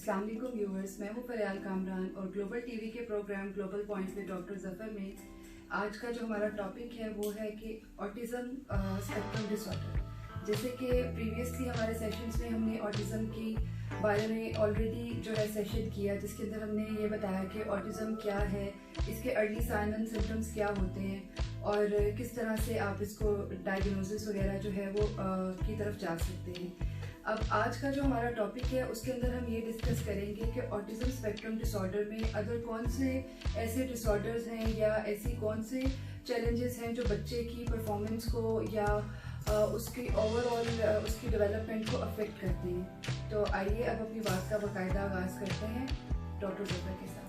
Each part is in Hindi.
अस्सलाम वालेकुम व्यूअर्स, मैं हूं फरियाल कामरान और ग्लोबल टीवी के program global point with doctor Zafar में आज का जो हमारा टॉपिक है वो है कि ऑटिज्म स्पेक्ट्रम डिसऑर्डर। जैसे कि प्रीवियसली हमारे सेशंस में हमने ऑटिज्म की बारे में ऑलरेडी जो है सेशन किया, जिसके अंदर हमने ये बताया कि ऑटिज्म क्या है, इसके अर्ली साइन एंड सिम्टम्स क्या होते हैं और किस तरह से आप इसको डायग्नोसिस वगैरह जो है वो की तरफ जा सकते हैं। अब आज का जो हमारा टॉपिक है उसके अंदर हम ये डिस्कस करेंगे कि ऑटिज्म स्पेक्ट्रम डिसऑर्डर में अदर कौन से ऐसे डिसऑर्डर्स हैं या ऐसी कौन से चैलेंजेस हैं जो बच्चे की परफॉर्मेंस को या उसकी ओवरऑल उसकी डेवलपमेंट को अफेक्ट करते हैं। तो आइए अब अपनी बात का बाकायदा आगाज़ करते हैं डॉक्टर जफर के साथ।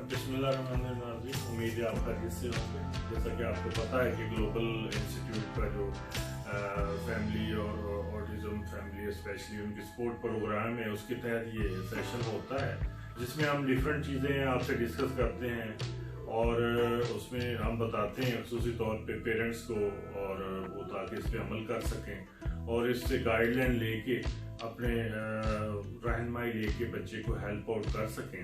बिस्मिल्लाहिर्रहमानिर्रहीम। उम्मीद है आप खैरियत से होंगे। जैसा कि आपको पता है कि ग्लोबल इंस्टीट्यूट का जो फैमिली और ऑटिज्म फैमिली स्पेशली उनकी सपोर्ट प्रोग्राम है, उसके तहत ये सेशन होता है जिसमें हम डिफरेंट चीज़ें आपसे डिस्कस करते हैं और उसमें हम बताते हैं खुसूसी तौर पे पेरेंट्स को, और वो ताकि इस पर अमल कर सकें और इससे गाइडलाइन लेके अपने रहनुमाई लेके बच्चे को हेल्प आउट कर सकें।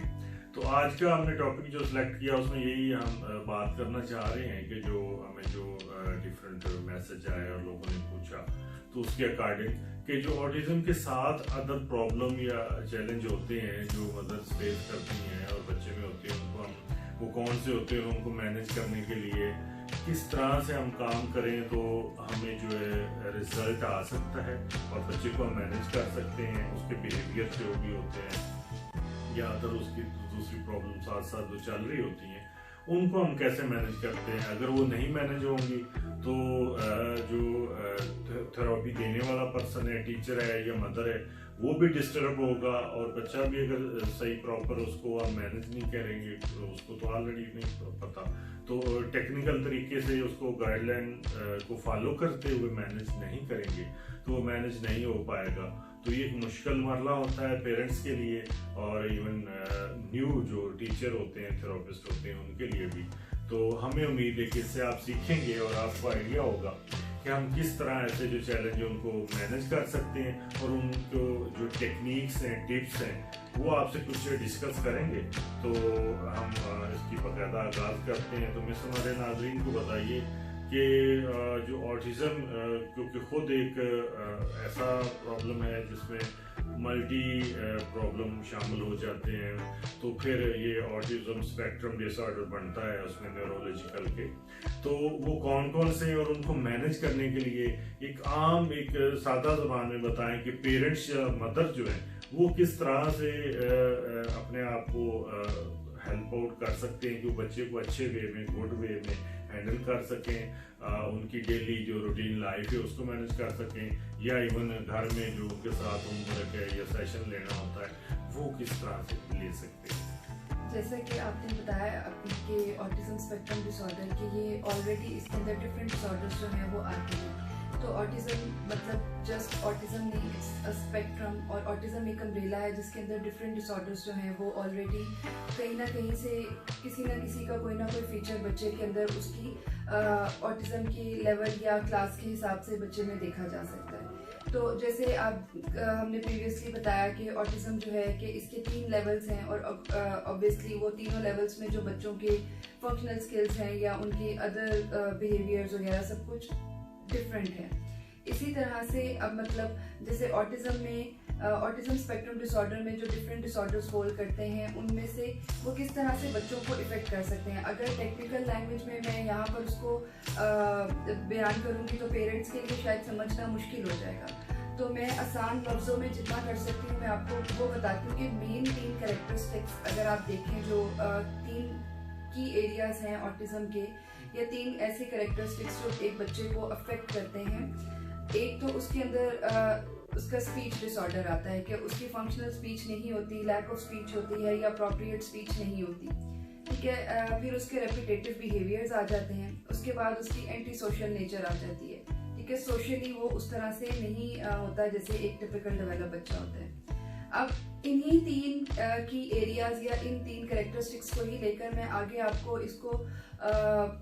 तो आज का हमने टॉपिक जो सिलेक्ट किया उसमें यही हम बात करना चाह रहे हैं कि जो हमें जो डिफरेंट मैसेज आए और लोगों ने पूछा तो उसके अकॉर्डिंग कि जो ऑटिज्म के साथ अदर प्रॉब्लम या चैलेंज होते हैं जो मदर्स फेस करती हैं और बच्चे में होते हैं, उनको हम वो कौन से होते हैं, उनको मैनेज करने के लिए किस तरह से हम काम करें तो हमें जो है रिजल्ट आ सकता है और बच्चे को हम मैनेज कर सकते हैं। उसके बिहेवियर जो भी होते हैं या अदर उसकी दूसरी प्रॉब्लम साथ साथ जो चल रही होती हैं उनको हम कैसे मैनेज करते हैं। अगर वो नहीं मैनेज होंगी तो जो थेरेपी देने वाला पर्सन है, टीचर है या मदर है, वो भी डिस्टर्ब होगा और बच्चा भी अगर सही प्रॉपर उसको हम मैनेज नहीं करेंगे तो उसको तो ऑलरेडी नहीं पता, तो टेक्निकल तरीके से उसको गाइडलाइन को फॉलो करते हुए मैनेज नहीं करेंगे तो वो मैनेज नहीं हो पाएगा। तो ये एक मुश्किल मरला होता है पेरेंट्स के लिए और इवन न्यू जो टीचर होते हैं, थेरेपिस्ट होते हैं, उनके लिए भी। तो हमें उम्मीद है कि इससे आप सीखेंगे और आपको आइडिया होगा कि हम किस तरह ऐसे जो चैलेंज है उनको मैनेज कर सकते हैं और उनको जो टेक्निक्स हैं, टिप्स हैं, वो आपसे कुछ डिस्कस करेंगे। तो हम इसकी बाकायदा आगाज़ करते हैं। तो मैं हमारे नाज़रीन को बताइए कि जो ऑटिज्म क्योंकि ख़ुद एक ऐसा प्रॉब्लम है जिसमें मल्टी प्रॉब्लम शामिल हो जाते हैं, तो फिर ये ऑटिज्म स्पेक्ट्रम डिसऑर्डर बनता है उसमें न्यूरोलॉजिकल के। तो वो कौन कौन से और उनको मैनेज करने के लिए एक आम एक सादा ज़बान में बताएं कि पेरेंट्स या मदर जो है वो किस तरह से अपने आप को हेल्प आउट कर सकते हैं कि वो बच्चे को अच्छे वे में, गुड वे में हैंडल कर सकें, उनकी डेली जो रूटीन लाइफ है उसको मैनेज कर सकें, या इवन घर में जो उनके साथ होमवर्क है या सेशन लेना होता है वो किस तरह से ले सकते हैं। जैसा कि आपने बताया अभी कि ऑटिज्म स्पेक्ट्रम डिसऑर्डर के ये ऑलरेडी इसके अंदर डिफरेंट डिसऑर्डर्स जो हैं वो आते हैं। तो ऑटिज्म मतलब जस्ट ऑटिज्म नहीं, इट्स अ स्पेक्ट्रम, और ऑटिज्म एक अम्ब्रेला है जिसके अंदर डिफरेंट डिसऑर्डर्स जो हैं वो ऑलरेडी कहीं ना कहीं से किसी ना किसी का कोई ना कोई फीचर बच्चे के अंदर उसकी ऑटिज्म की लेवल या क्लास के हिसाब से बच्चे में देखा जा सकता है। तो जैसे आप हमने प्रीवियसली बताया कि ऑटिज्म जो है कि इसके 3 लेवल्स हैं और ऑब्वियसली वो तीनों लेवल्स में जो बच्चों के फंक्शनल स्किल्स हैं या उनकी अदर बिहेवियर्स वगैरह सब कुछ डिफरेंट है। इसी तरह से अब मतलब जैसे ऑटिज्म स्पेक्ट्रम डिसऑर्डर में जो डिफरेंट डिसऑर्डर्स फॉल करते हैं उनमें से वो किस तरह से बच्चों को इफेक्ट कर सकते हैं, अगर टेक्निकल लैंग्वेज में मैं यहाँ पर उसको बयान करूँगी तो पेरेंट्स के लिए शायद समझना मुश्किल हो जाएगा। तो मैं आसान लफ्ज़ों में जितना कर सकती हूँ मैं आपको वो बताती हूँ कि मेन 3 कैरेक्टरिस्टिक्स अगर आप देखें जो 3 की एरियाज हैं ऑटिज्म के, या 3 ऐसे कैरेक्टरिस्टिक्स जो एक बच्चे को अफेक्ट करते हैं। एक तो उसके अंदर उसका स्पीच डिसऑर्डर आता है कि उसकी फंक्शनल स्पीच नहीं होती, लैक ऑफ स्पीच होती है या अप्रोप्रिएट स्पीच नहीं होती, ठीक है। फिर उसके रेपिटेटिव बिहेवियर्स आ जाते हैं, उसके बाद उसकी एंटी सोशल नेचर आ जाती है, ठीक है। सोशली वो उस तरह से नहीं होता जैसे एक टिपिकल डेवलप बच्चा होता है। अब इन्हीं 3 की एरियाज या इन 3 कैरेक्टरिस्टिक्स को ही लेकर मैं आगे आपको इसको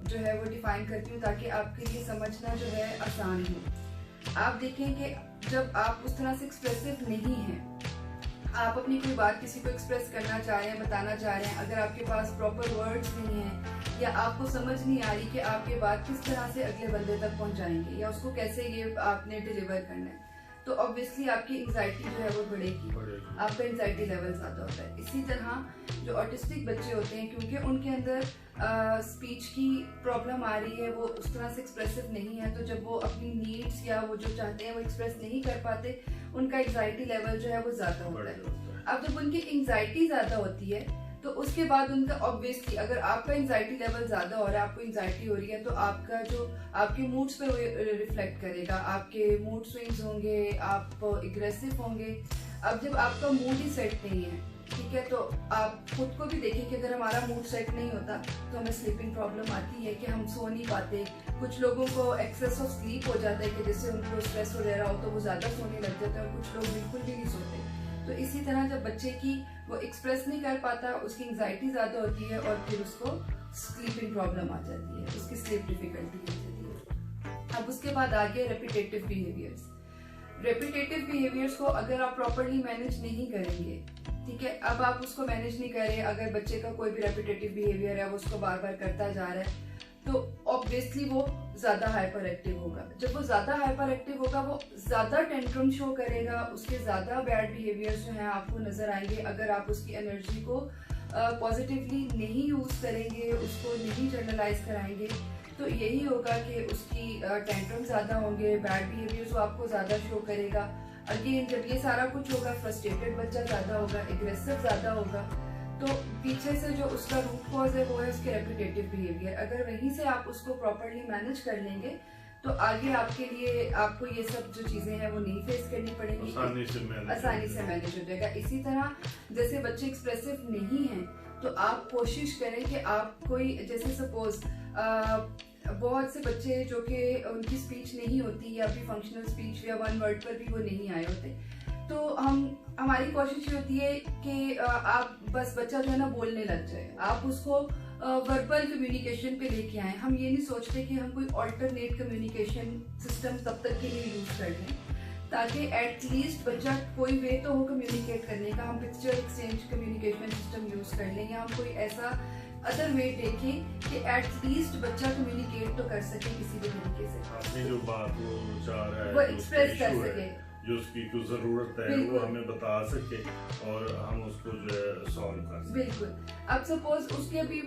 जो है वो डिफाइन करती हूँ ताकि आपके लिए समझना जो है आसान हो। आप देखें कि जब आप उस तरह से एक्सप्रेसिव नहीं हैं, आप अपनी कोई बात किसी को एक्सप्रेस करना चाह रहे हैं, बताना चाह रहे हैं, अगर आपके पास प्रॉपर वर्ड्स नहीं हैं या आपको समझ नहीं आ रही कि आप ये बात किस तरह से अगले बंदे तक पहुंचाएंगे या उसको कैसे ये आपने डिलीवर करना है, तो ऑब्वियसली आपकी एंजाइटी जो है वो बढ़ेगी, आपका एंजाइटी लेवल ज्यादा होता है। इसी तरह जो ऑटिस्टिक बच्चे होते हैं, क्योंकि उनके अंदर स्पीच की प्रॉब्लम आ रही है, वो उस तरह से एक्सप्रेसिव नहीं है, तो जब वो अपनी नीड्स या वो जो चाहते हैं वो एक्सप्रेस नहीं कर पाते, उनका एंजाइटी लेवल जो है वो ज्यादा होता है। अब जब उनकी एंजाइटी ज्यादा होती है तो उसके बाद उनका ऑब्वियसली, अगर आपका एंजाइटी लेवल ज्यादा हो रहा है, आपको एंजाइटी हो रही है, तो आपका जो आपके मूड्स पे रिफ्लेक्ट करेगा, आपके मूड स्विंग्स होंगे, आप एग्रेसिव होंगे। अब जब आपका मूड ही सेट नहीं है, ठीक है, तो आप खुद को भी देखिए कि अगर हमारा मूड सेट नहीं होता तो हमें स्लीपिंग प्रॉब्लम आती है कि हम सो नहीं पाते। कुछ लोगों को एक्सेस ऑफ स्लीप हो जाता है कि जिससे उनको स्ट्रेस वगैरह हो तो वो ज्यादा सोने लग जाते हैं, और कुछ लोग बिल्कुल भी नहीं सोते। तो इसी तरह जब बच्चे की वो एक्सप्रेस नहीं कर पाता, उसकी एंजाइटी ज्यादा होती है और फिर उसको स्लीपिंग प्रॉब्लम आ जाती है, उसकी स्लीप डिफिकल्टी हो जाती है। अब उसके बाद आगे रेपिटेटिव बिहेवियर्स। रेपिटेटिव बिहेवियर्स को अगर आप प्रॉपरली मैनेज नहीं करेंगे, ठीक है, अब आप उसको मैनेज नहीं कर रहे, अगर बच्चे का कोई भी रेपिटेटिव बिहेवियर है वो उसको बार बार करता जा रहा है, तो ऑब्वियसली वो ज्यादा हाइपर एक्टिव होगा। जब वो ज्यादा हाइपर एक्टिव होगा, वो ज्यादा टेंट्रम शो करेगा, उसके ज्यादा बैड बिहेवियर्स जो हैं आपको नजर आएंगे। अगर आप उसकी एनर्जी को पॉजिटिवली नहीं यूज करेंगे, उसको नहीं जर्नलाइज कराएंगे, तो यही होगा कि उसकी टेंट्रम ज्यादा होंगे, बैड बिहेवियर्स वो आपको ज्यादा शो करेगा। अगेन जब ये सारा कुछ होगा, फ्रस्ट्रेटेड बच्चा ज्यादा होगा, एग्रेसिव ज्यादा होगा, तो पीछे से जो उसका रूट कॉज है वो है उसके रेपिटेटिव बिहेवियर। अगर वहीं से आप उसको प्रॉपरली मैनेज कर लेंगे तो आगे आपके लिए आपको ये सब जो चीजें हैं वो नहीं फेस करनी पड़ेंगी, आसानी से मैनेज हो जाएगा। इसी तरह जैसे बच्चे एक्सप्रेसिव नहीं हैं, तो आप कोशिश करें कि आप कोई, जैसे सपोज बहुत से बच्चे जो कि उनकी स्पीच नहीं होती या फिर फंक्शनल स्पीच या वन वर्ड पर भी वो नहीं आए होते, तो हमारी कोशिश ये होती है कि आप बस बच्चा जो है ना बोलने लग जाए, आप उसको वर्बल कम्युनिकेशन पे लेके आए। हम ये नहीं सोचते कि हम कोई ऑल्टरनेट कम्युनिकेशन सिस्टम तब तक के लिए यूज कर लें, ताकि एटलीस्ट बच्चा कोई वे तो हो कम्युनिकेट करने का। हम picture exchange communication system use कर लें, या हम कोई ऐसा अदर वे देखें कि एटलीस्ट बच्चा कम्युनिकेट तो कर सके किसी भी तरीके से, अपनी जो बात वो चाह रहा है वो एक्सप्रेस कर सके, जो उसकी कुछ जरूरत है वो हमें बता सके और हम उसको जो है सॉल्व कर सके। बिल्कुल। अब सपोज उसके अभी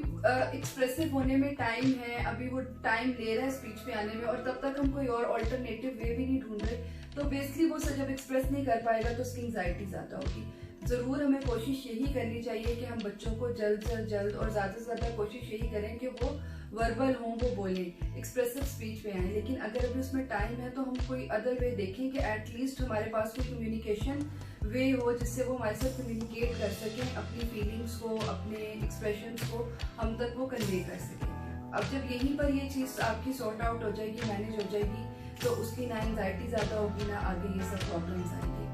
एक्सप्रेसिव होने में टाइम है, अभी वो टाइम ले रहा है स्पीच पे आने में, और तब तक हम कोई और ऑल्टरनेटिव वे भी नहीं ढूंढ रहे, तो बेसिकली वो जब एक्सप्रेस नहीं कर पाएगा तो उसकी एंजाइटी ज्यादा होगी। जरूर हमें कोशिश यही करनी चाहिए कि हम बच्चों को जल्द से जल्द और ज्यादा से ज्यादा कोशिश यही करें कि वो वर्बल हों, वो बोलें, एक्सप्रेसिव स्पीच में आए। लेकिन अगर अभी उसमें टाइम है तो हम कोई अदर वे देखें कि एटलीस्ट हमारे पास कोई कम्युनिकेशन वे हो जिससे वो हमारे साथ कम्युनिकेट कर सकें, अपनी फीलिंग्स को, अपने एक्सप्रेशंस को हम तक वो कन्वे कर सकें। अब जब यहीं पर ये चीज़ आपकी सॉर्ट आउट हो जाएगी, मैनेज हो जाएगी, तो उसकी ना एंजाइटी ज़्यादा होगी, ना आगे ये सब प्रॉब्लम्स आएंगे,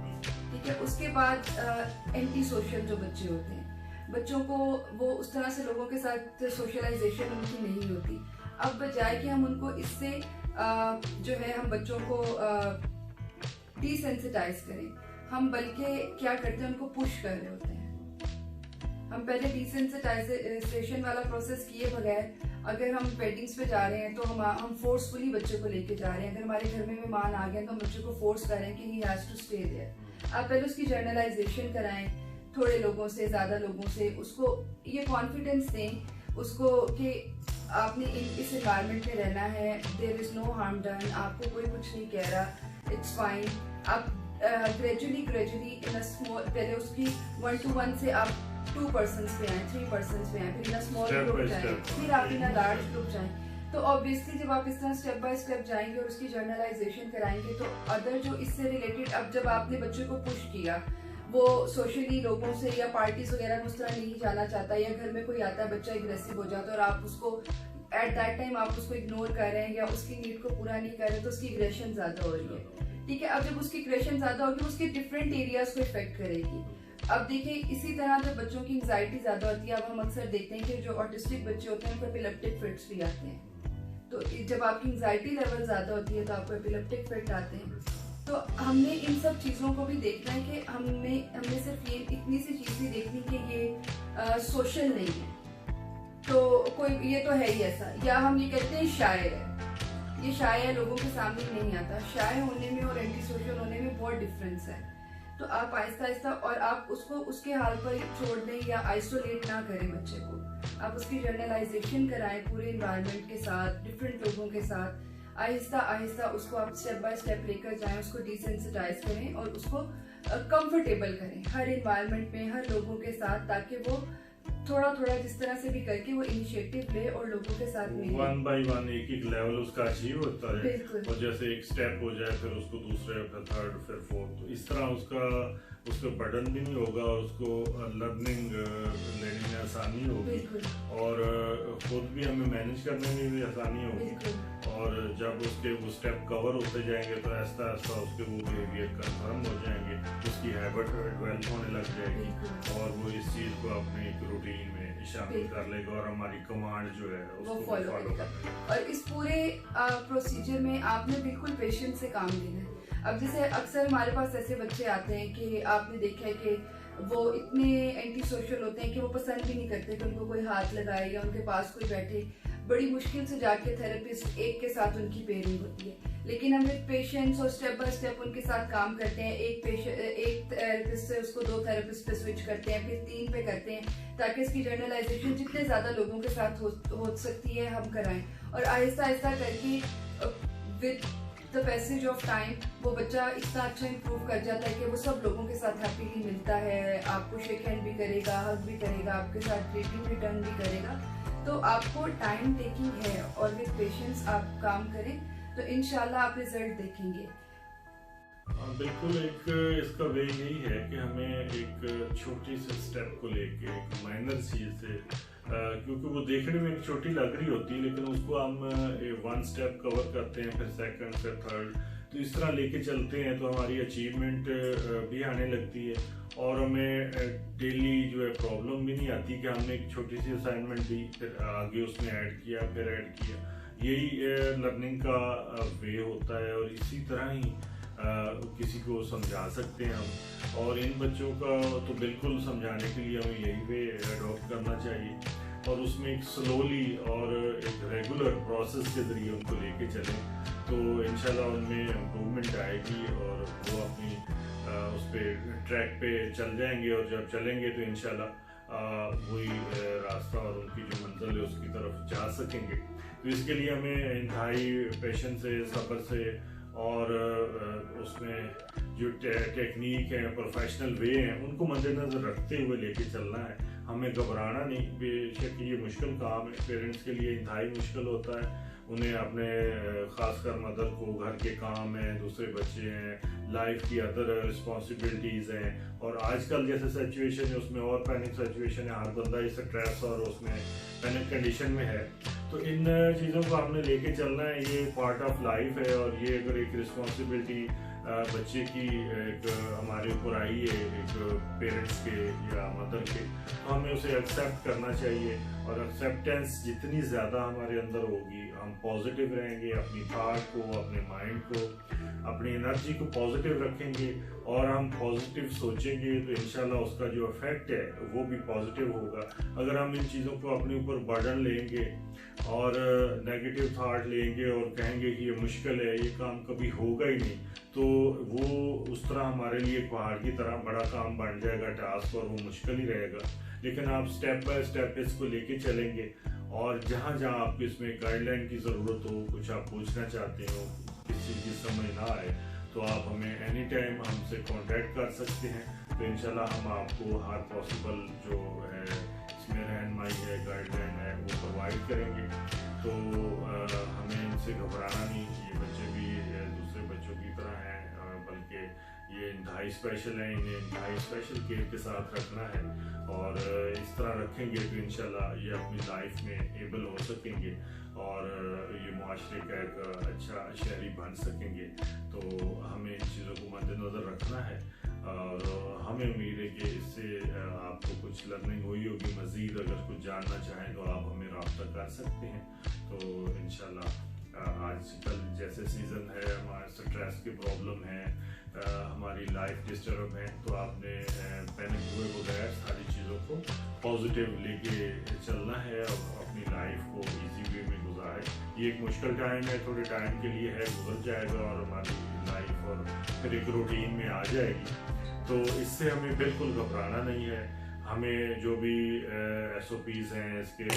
ठीक है। उसके बाद एंटी सोशल जो बच्चे होते हैं, बच्चों को वो उस तरह से लोगों के साथ सोशलाइजेशन उनकी नहीं होती। अब बजाय कि हम उनको इससे जो है हम बच्चों को डिसेंसिटाइज करें, हम बल्कि क्या करते हैं, उनको पुश कर रहे होते हैं। हम पहले डिसेंसिटाइजेशन वाला प्रोसेस किए बगैर अगर हम वेडिंग्स पे जा रहे हैं तो हम फोर्सफुली बच्चे को लेके जा रहे हैं। अगर हमारे घर में मेहमान आ गए तो हम बच्चे को फोर्स कर रहे हैं कि he has to stay there. आप पहले उसकी जर्नलाइजेशन कराएं, थोड़े लोगों से, ज्यादा लोगों से, उसको ये कॉन्फिडेंस दें उसको कि आपने इस एनवायरनमेंट में रहना है, there is no harm done, आपको कोई कुछ नहीं कह रहा, इट्स फाइन। आप ग्रेजुअली इन अ स्मॉल, पहले उसकी 1 to 1 से आप 2 persons पे आए, 3 persons पे आए, फिर इन स्मॉल ग्रुप जाए, फिर आप इन लार्ज ग्रुप जाएं। तो ऑब्वियसली जब आप इस तरह स्टेप बाय स्टेप जाएंगे और उसकी जर्नलाइजेशन कराएंगे तो अदर जो इससे रिलेटेड, अब जब आपने बच्चे को पुश किया, वो सोशली लोगों से या पार्टीज वगैरह में उस तरह नहीं जाना चाहता, या घर में कोई आता है बच्चा एग्रेसिव हो जाता है और आप उसको एट दैट टाइम आप उसको इग्नोर कर रहे हैं या उसकी नीड को पूरा नहीं कर रहे, तो उसकी एग्रेशन ज्यादा हो रही है, ठीक है। अब जब उसकी एग्रेशन ज्यादा होगी उसके डिफरेंट एरियाज को इफेक्ट करेगी। अब देखिए इसी तरह जब बच्चों की एंजाइटी ज्यादा होती है, अब हम अक्सर देखते हैं कि जो ऑटिस्टिक बच्चे होते हैं उनको एपिलेप्टिक फिट्स भी आते हैं। तो जब आपकी एंजाइटी लेवल ज्यादा होती है तो आपको एपिलेप्टिक फिट आते हैं। तो हमने इन सब चीज़ों को भी देखना है कि हमने सिर्फ ये इतनी सी चीज़ भी देखनी कि ये सोशल नहीं है, तो कोई ये तो है ही ऐसा, या हम ये कहते हैं शायर है, ये शायर है, लोगों के सामने नहीं आता। शायर होने में और एंटी सोशल होने में बहुत डिफरेंस है। तो आप आहिस्ता आहिस्ता, और आप उसको उसके हाल पर छोड़ दें या आइसोलेट ना करें बच्चे को, आप उसकी जर्नलाइजेशन कराएं पूरे इन्वायरमेंट के साथ, डिफरेंट लोगों के साथ, आहिस्ता आहिस्ता उसको आप स्टेप बाय स्टेप लेकर जाएं, उसको डिसेंसिटाइज करें और उसको कंफर्टेबल करें हर इन्वायरमेंट में, हर लोगों के साथ, ताकि वो थोड़ा थोड़ा जिस तरह से भी करके वो इनिशिएटिव ले और लोगों के साथ मिले। वन बाय वन एक एक लेवल उसका अचीव होता है, बिल्कुल। और जैसे एक स्टेप हो जाए फिर उसको दूसरे, फिर थर्ड, फिर फोर्थ, तो इस तरह उसको बर्डन भी नहीं होगा और उसको लर्निंग लेने में आसानी होगी, और खुद भी हमें मैनेज करने में भी आसानी होगी। और जब उसके वो स्टेप कवर होते जाएंगे तो ऐसा ऐसा उसके वो बिहेवियर कंफर्म हो जाएंगे, उसकी हैबिट डेवलप होने लग जाएगी और वो इस चीज़ को अपने एक रूटीन में शामिल कर लेगा और हमारी कमांड जो है उसको फॉलो करेगा। और इस पूरे प्रोसीजर में आपने बिल्कुल पेशेंस से काम लेना है। अब जैसे अक्सर हमारे पास ऐसे बच्चे आते हैं कि आपने देखा है कि वो इतने एंटी सोशल होते हैं कि वो पसंद भी नहीं करते कि उनको कोई हाथ लगाए या उनके पास कोई बैठे। बड़ी मुश्किल से जाके थेरेपिस्ट एक के साथ उनकी पेयरिंग होती है, लेकिन हम विद पेशेंस और स्टेप बाय स्टेप उनके साथ काम करते हैं। एक थेरेपिस्ट से उसको 2 थेरेपिस्ट पे स्विच करते हैं, फिर 3 पे करते हैं, ताकि इसकी जर्नलाइजेशन जितने ज्यादा लोगों के साथ हो सकती है हम कराएं। और आहिस्ता आहिस्ता करके with the passage of time वो बच्चा इतना अच्छा इम्प्रूव कर जाता है कि वो सब लोगों के साथ हैप्पीली मिलता है, आपको शेक हैंड भी करेगा, हग भी करेगा, आपके साथ ग्रीटिंग रिटर्न भी करेगा। तो आपको टाइम टेकिंग है और विद पेशेंस आप काम करें तो इंशाल्लाह आप रिजल्ट देखेंगे। बिल्कुल, एक इसका वे यही है कि हमें एक छोटी सी स्टेप को लेके, एक माइनर चीज से, क्योंकि वो देखने में एक छोटी लग रही होती है लेकिन उसको हम 1 स्टेप कवर करते हैं, फिर सेकंड, फिर थर्ड, तो इस तरह लेके चलते हैं तो हमारी अचीवमेंट भी आने लगती है और हमें डेली जो है प्रॉब्लम भी नहीं आती कि हमने एक छोटी सी असाइनमेंट दी, फिर आगे उसमें ऐड किया, फिर ऐड किया। यही लर्निंग का वे होता है और इसी तरह ही किसी को समझा सकते हैं हम। और इन बच्चों का तो बिल्कुल समझाने के लिए हमें यही वे अडॉप्ट करना चाहिए और उसमें एक स्लोली और एक रेगुलर प्रोसेस के जरिए उनको लेके चलें तो इंशाल्लाह उनमें इम्प्रूवमेंट आएगी और वो अपनी उस पर ट्रैक पे चल जाएंगे और जब चलेंगे तो इंशाल्लाह वही रास्ता और उनकी जो मंजिल है उसकी तरफ जा सकेंगे। तो इसके लिए हमें इंतहाई पेशेंस से, सब्र से और उसमें जो टेक्निक है, प्रोफेशनल वे हैं, उनको मद्देनजर रखते हुए लेके चलना है। हमें घबराना नहीं। बेशक ये मुश्किल काम है, पेरेंट्स के लिए इंतहाई मुश्किल होता है, उन्हें अपने खासकर मदर को घर के काम हैं, दूसरे बच्चे हैं, लाइफ की अदर रिस्पॉन्सिबिलिटीज हैं और आजकल जैसे सिचुएशन है उसमें और पैनिक सिचुएशन है, हर बंदा इस स्ट्रेस और उसमें पैनिक कंडीशन में है। तो इन चीज़ों को हमने लेके चलना है, ये पार्ट ऑफ लाइफ है और ये अगर एक रिस्पॉन्सिबिलिटी बच्चे की एक हमारे ऊपर आई है, एक पेरेंट्स के या मदर के, तो हमें उसे एक्सेप्ट करना चाहिए और एक्सेप्टेंस जितनी ज़्यादा हमारे अंदर होगी, हम पॉजिटिव रहेंगे, अपनी थॉट को, अपने माइंड को, अपनी एनर्जी को पॉजिटिव रखेंगे और हम पॉजिटिव सोचेंगे तो इंशाल्लाह उसका जो इफेक्ट है वो भी पॉजिटिव होगा। अगर हम इन चीज़ों को अपने ऊपर बर्डन लेंगे और नेगेटिव थॉट लेंगे और कहेंगे कि ये मुश्किल है, ये काम कभी होगा ही नहीं, तो वो उस तरह हमारे लिए पहाड़ की तरह बड़ा काम बन जाएगा, टास्क, और वो मुश्किल ही रहेगा। लेकिन आप स्टेप बाय स्टेप इसको लेके चलेंगे और जहाँ जहाँ आपको इसमें गाइडलाइन की ज़रूरत हो, कुछ आप पूछना चाहते हो, किसी चीज़ की समझ ना आए, तो आप हमें एनी टाइम हमसे कांटेक्ट कर सकते हैं। तो इंशाल्लाह हम आपको हर पॉसिबल जो है इसमें रहनुमाई है, गाइडलाइन है, वो प्रोवाइड करेंगे। तो हमें इनसे घबराना नहीं, ये बच्चे भी दूसरे बच्चों की तरह हैं, बल्कि ये इंतहाई स्पेशल हैं, इन्हें इंतहाई स्पेशल केयर के साथ रखना है और इस तरह रखेंगे तो इंशाल्लाह ये अपनी लाइफ में एबल हो सकेंगे और ये मुआशरे का एक अच्छा शहरी बन सकेंगे। तो हमें इन चीज़ों को मद्देनज़र रखना है और हमें उम्मीद है कि इससे आपको कुछ लर्निंग हुई होगी। मज़ीद अगर कुछ जानना चाहें तो आप हमें रब्ता कर सकते हैं। तो इंशाल्लाह आजकल जैसे सीज़न है, हमारे स्ट्रेस की प्रॉब्लम है, हमारी लाइफ डिस्टर्ब है, तो आपने पैनिक हुए बगैर सारी चीज़ों को पॉजिटिव लेके चलना है और अपनी लाइफ को इजी वे में गुजारें। ये एक मुश्किल टाइम है, थोड़े टाइम के लिए है, गुजर जाएगा और हमारी लाइफ और फिर एक रूटीन में आ जाएगी। तो इससे हमें बिल्कुल घबराना नहीं है, हमें जो भी SOPs हैं इसके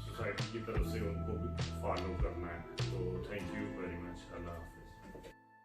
सोसाइटी की तरफ से उनको भी फॉलो करना है। तो थैंक यू वेरी मच। अल्लाह हाफ़िज़।